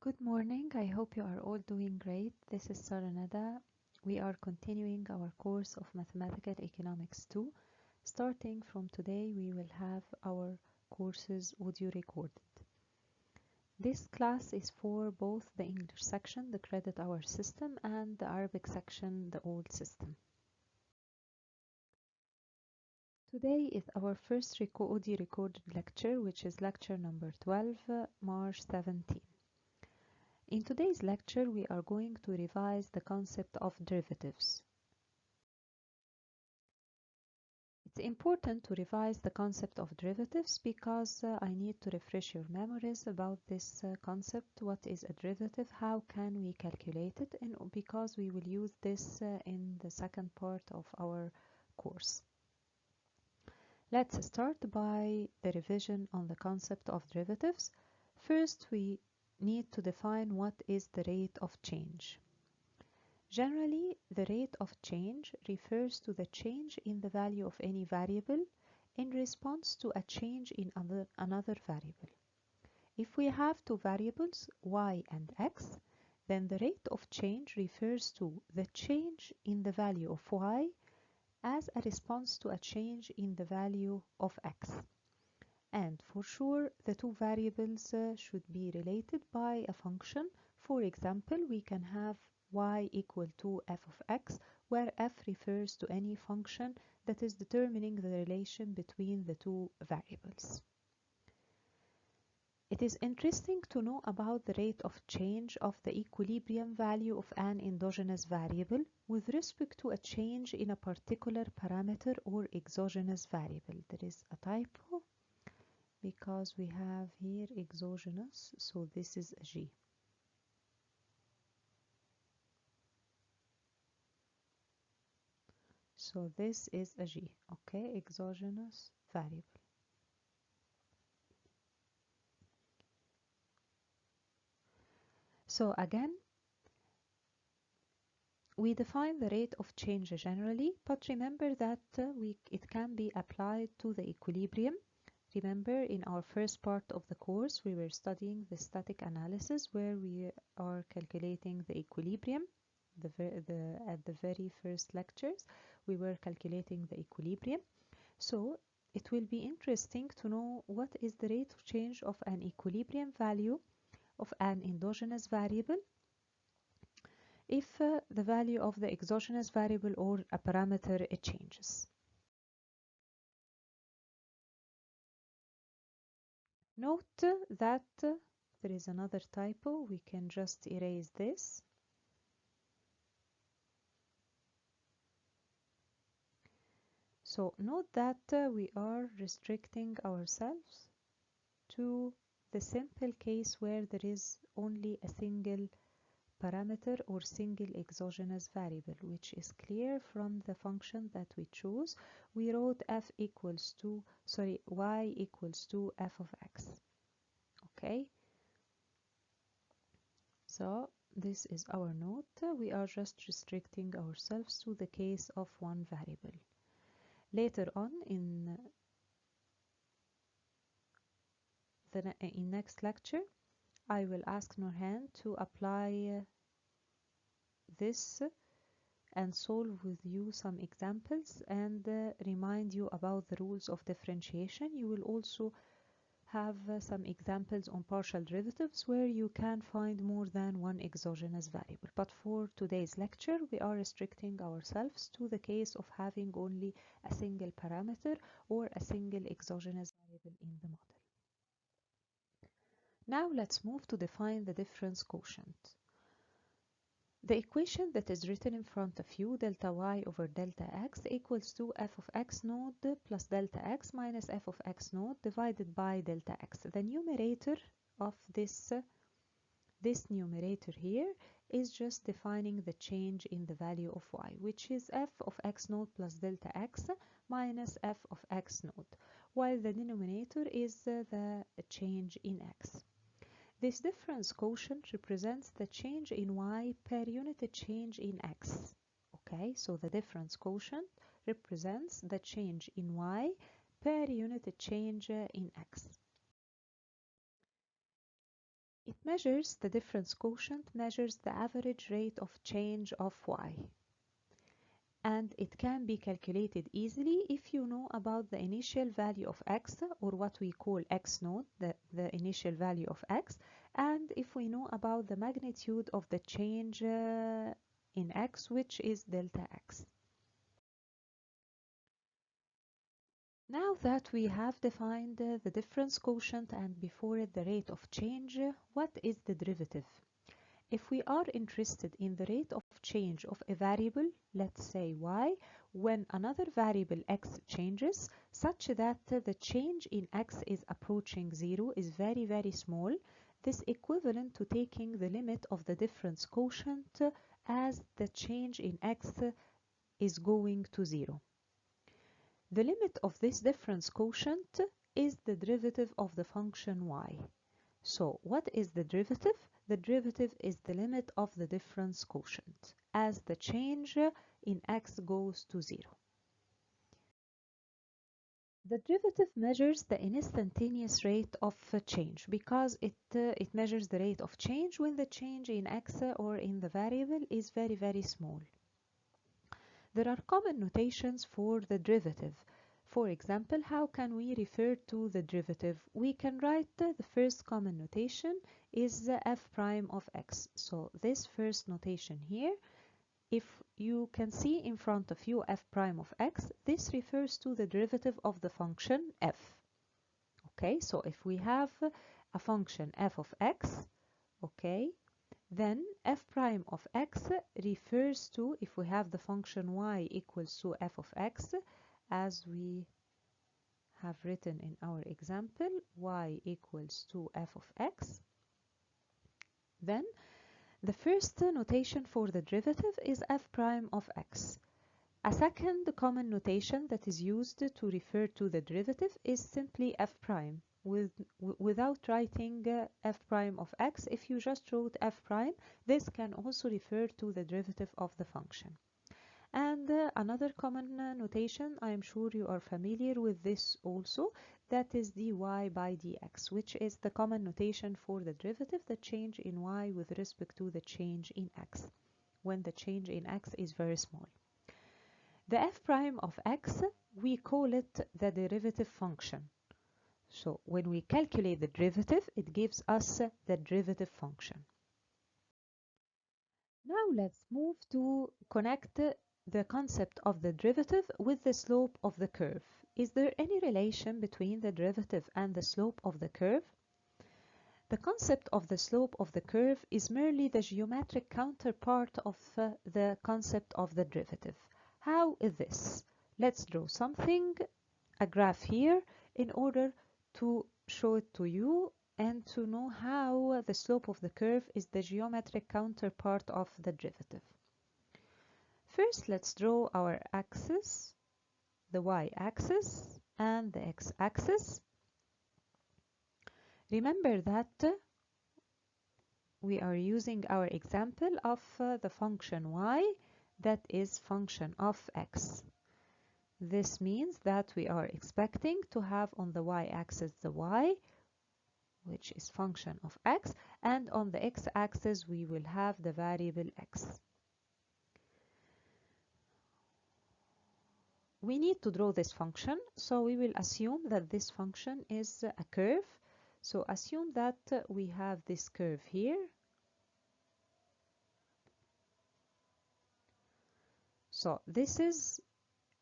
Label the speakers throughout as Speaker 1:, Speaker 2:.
Speaker 1: Good morning. I hope you are all doing great. This is Sara Nada. We are continuing our course of Mathematical Economics 2. Starting from today, we will have our courses audio recorded. This class is for both the English section, the credit hour system, and the Arabic section, the old system. Today is our first audio recorded lecture, which is lecture number 12, March 17. In today's lecture, we are going to revise the concept of derivatives. It's important to revise the concept of derivatives because I need to refresh your memories about this concept. What is a derivative? How can we calculate it? And because we will use this in the second part of our course. Let's start by the revision on the concept of derivatives. First, we need to define what is the rate of change. Generally, the rate of change refers to the change in the value of any variable in response to a change in another variable. If we have two variables, y and x, then the rate of change refers to the change in the value of y as a response to a change in the value of x. And for sure, the two variables should be related by a function. For example, we can have y equal to f of x, where f refers to any function that is determining the relation between the two variables. It is interesting to know about the rate of change of the equilibrium value of an endogenous variable with respect to a change in a particular parameter or exogenous variable. There is a typo because we have here exogenous, so this is a G. So this is a G, okay, exogenous variable. So again, we define the rate of change generally, but remember that it can be applied to the equilibrium. Remember, in our first part of the course, we were studying the static analysis where we are calculating the equilibrium. At the very first lectures, we were calculating the equilibrium. So it will be interesting to know what is the rate of change of an equilibrium value of an endogenous variable if the value of the exogenous variable or a parameter it changes. Note that there is another typo. We can just erase this. So note that we are restricting ourselves to the simple case where there is only a single parameter or single exogenous variable, which is clear from the function that we choose. We wrote y equals to f of x. Okay, so this is our note. We are just restricting ourselves to the case of one variable. Later on in next lecture, I will ask Nurhan to apply this and solve with you some examples and remind you about the rules of differentiation. You will also have some examples on partial derivatives where you can find more than one exogenous variable. But for today's lecture, we are restricting ourselves to the case of having only a single parameter or a single exogenous variable in the model. Now let's move to define the difference quotient. The equation that is written in front of you, delta y over delta x, equals to f of x node plus delta x minus f of x node divided by delta x. The numerator of this numerator here is just defining the change in the value of y, which is f of x node plus delta x minus f of x node, while the denominator is the change in x. This difference quotient represents the change in y per unit change in x. Okay, so the difference quotient represents the change in y per unit change in x. It measures the difference quotient, measures the average rate of change of y. And it can be calculated easily if you know about the initial value of x, or what we call x naught, the initial value of x, and if we know about the magnitude of the change in x, which is delta x. Now that we have defined the difference quotient and before it the rate of change, what is the derivative? If we are interested in the rate of change of a variable, let's say y, when another variable x changes, such that the change in x is approaching 0, is very, very small, this equivalent to taking the limit of the difference quotient as the change in x is going to 0. The limit of this difference quotient is the derivative of the function y. So what is the derivative? The derivative is the limit of the difference quotient as the change in x goes to 0. The derivative measures the instantaneous rate of change because it measures the rate of change when the change in x or in the variable is very, very small. There are common notations for the derivative. For example, how can we refer to the derivative? We can write the first common notation is f prime of x. So this first notation here, if you can see in front of you f prime of x, this refers to the derivative of the function f. Okay, so if we have a function f of x, okay, then f prime of x refers to, if we have the function y equals to f of x, as we have written in our example, y equals to f of x, then the first notation for the derivative is f prime of x. A second common notation that is used to refer to the derivative is simply f prime. Without writing f prime of x, if you just wrote f prime, this can also refer to the derivative of the function. And another common notation, I am sure you are familiar with this also, that is dy by dx, which is the common notation for the derivative, the change in y with respect to the change in x, when the change in x is very small. The f prime of x, we call it the derivative function. So when we calculate the derivative, it gives us the derivative function. Now let's move to connect the concept of the derivative with the slope of the curve. Is there any relation between the derivative and the slope of the curve? The concept of the slope of the curve is merely the geometric counterpart of the concept of the derivative. How is this? Let's draw something, a graph here, in order to show it to you and to know how the slope of the curve is the geometric counterpart of the derivative. First, let's draw our axis, the y-axis and the x-axis. Remember that we are using our example of the function y, that is function of x. This means that we are expecting to have on the y-axis the y, which is function of x, and on the x-axis we will have the variable x. We need to draw this function, so we will assume that this function is a curve. So assume that we have this curve here. So this is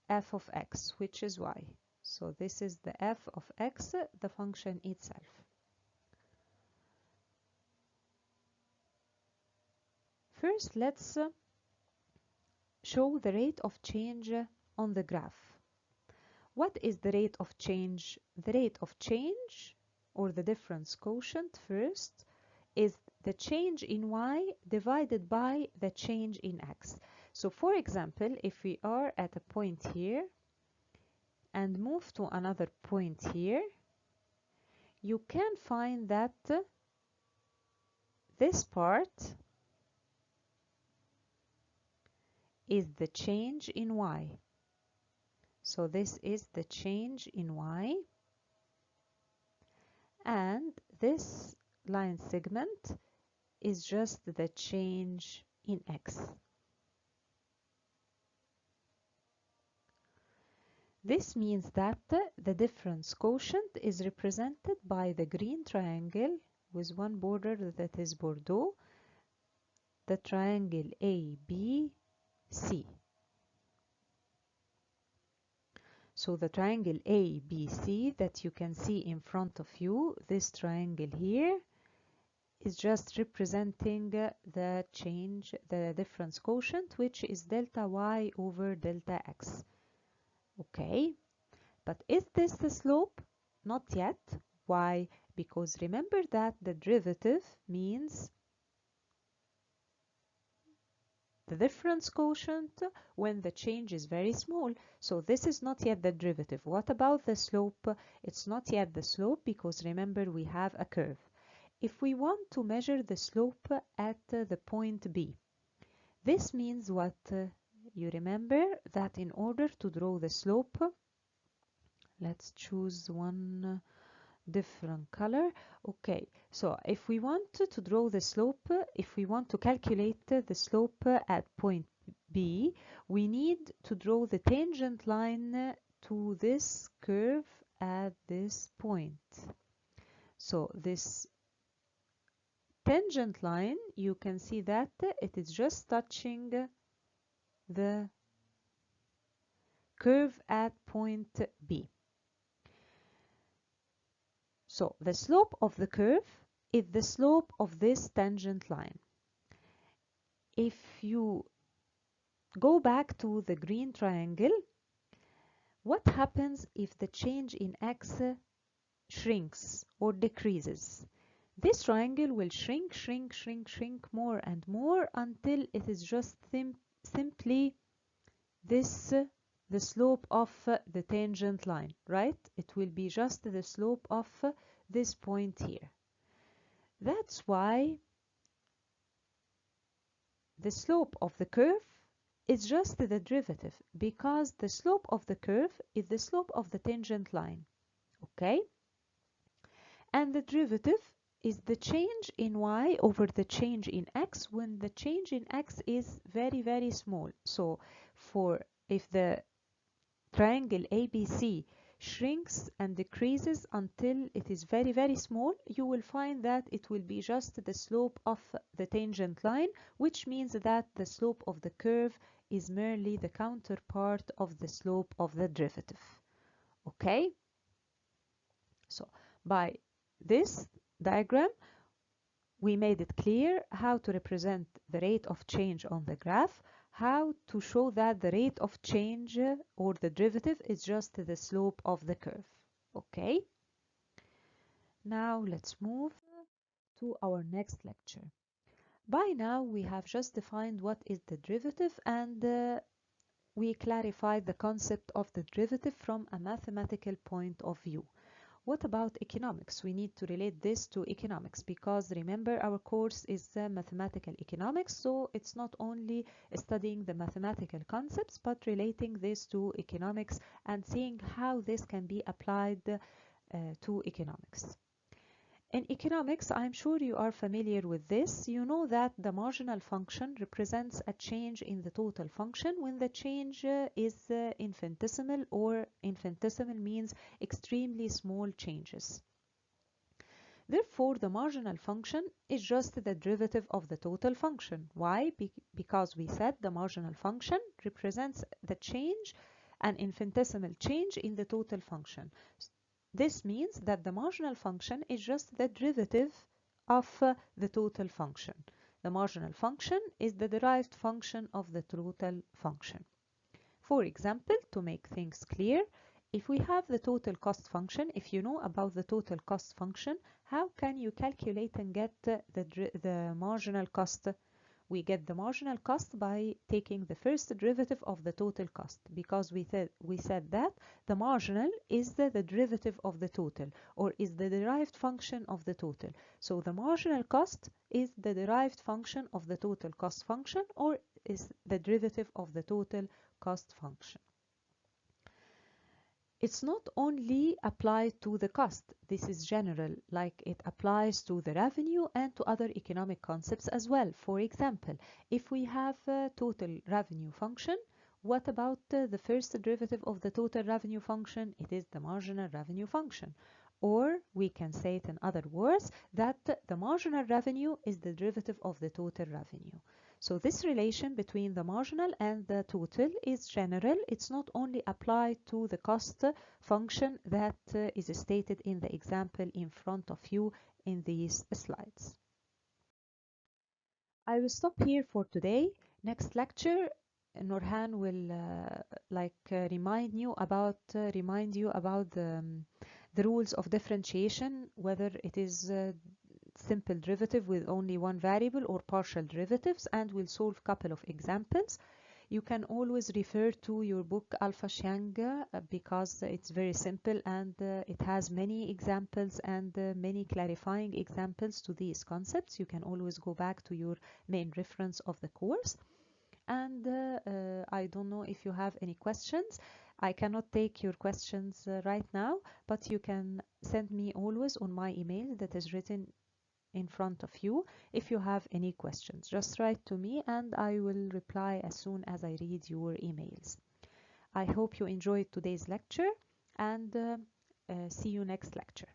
Speaker 1: f of x, which is y. So this is the f of x, the function itself. First, let's show the rate of change on the graph. What is the rate of change? The rate of change, or the difference quotient first, is the change in y divided by the change in x. So for example, if we are at a point here and move to another point here, you can find that this part is the change in y. So this is the change in y, and this line segment is just the change in x. This means that the difference quotient is represented by the green triangle with one border that is Bordeaux, the triangle ABC. So the triangle ABC that you can see in front of you, this triangle here, is just representing the change, the difference quotient, which is delta y over delta x. Okay, but is this the slope? Not yet. Why? Because remember that the derivative means the difference quotient when the change is very small. So this is not yet the derivative. What about the slope? It's not yet the slope because remember we have a curve. If we want to measure the slope at the point B, this means what? You remember that in order to draw the slope, let's choose one different color. Okay, so if we want to draw the slope, if we want to calculate the slope at point B, we need to draw the tangent line to this curve at this point. So this tangent line, you can see that it is just touching the curve at point B. So the slope of the curve is the slope of this tangent line. If you go back to the green triangle, what happens if the change in x shrinks or decreases? This triangle will shrink, shrink, shrink, shrink more and more until it is just simply this the slope of the tangent line, right? It will be just the slope of this point here. That's why the slope of the curve is just the derivative, because the slope of the curve is the slope of the tangent line, okay? And the derivative is the change in y over the change in x when the change in x is very, very small. So if the triangle ABC shrinks and decreases until it is very, very small, you will find that it will be just the slope of the tangent line, which means that the slope of the curve is merely the counterpart of the slope of the derivative. Okay? So by this diagram, we made it clear how to represent the rate of change on the graph, how to show that the rate of change or the derivative is just the slope of the curve. Okay? Now let's move to our next lecture. By now we have just defined what is the derivative, and we clarified the concept of the derivative from a mathematical point of view. What about economics? We need to relate this to economics because remember our course is mathematical economics, so it's not only studying the mathematical concepts but relating this to economics and seeing how this can be applied to economics. In economics, I'm sure you are familiar with this. You know that the marginal function represents a change in the total function when the change is infinitesimal, or infinitesimal means extremely small changes. Therefore, the marginal function is just the derivative of the total function. Why? Because we said the marginal function represents the change, an infinitesimal change in the total function. This means that the marginal function is just the derivative of the total function. The marginal function is the derived function of the total function. For example, to make things clear, if we have the total cost function, if you know about the total cost function, how can you calculate and get the marginal cost? We get the marginal cost by taking the first derivative of the total cost, because we said that the marginal is the derivative of the total, or is the derived function of the total. So the marginal cost is the derived function of the total cost function, or is the derivative of the total cost function. It's not only applied to the cost. This is general, like it applies to the revenue and to other economic concepts as well. For example, if we have a total revenue function, what about the first derivative of the total revenue function? It is the marginal revenue function. Or we can say it in other words that the marginal revenue is the derivative of the total revenue. So this relation between the marginal and the total is general. It's not only applied to the cost function that is stated in the example in front of you in these slides. I will stop here for today. Next lecture, Nurhan will remind you about the rules of differentiation, whether it is simple derivative with only one variable or partial derivatives, and we'll solve a couple of examples. You can always refer to your book Al-Fashang because it's very simple and it has many examples and many clarifying examples to these concepts. You can always go back to your main reference of the course. And I don't know if you have any questions. I cannot take your questions right now, but you can send me always on my email that is written in front of you. If you have any questions, just write to me and I will reply as soon as I read your emails. I hope you enjoyed today's lecture and see you next lecture.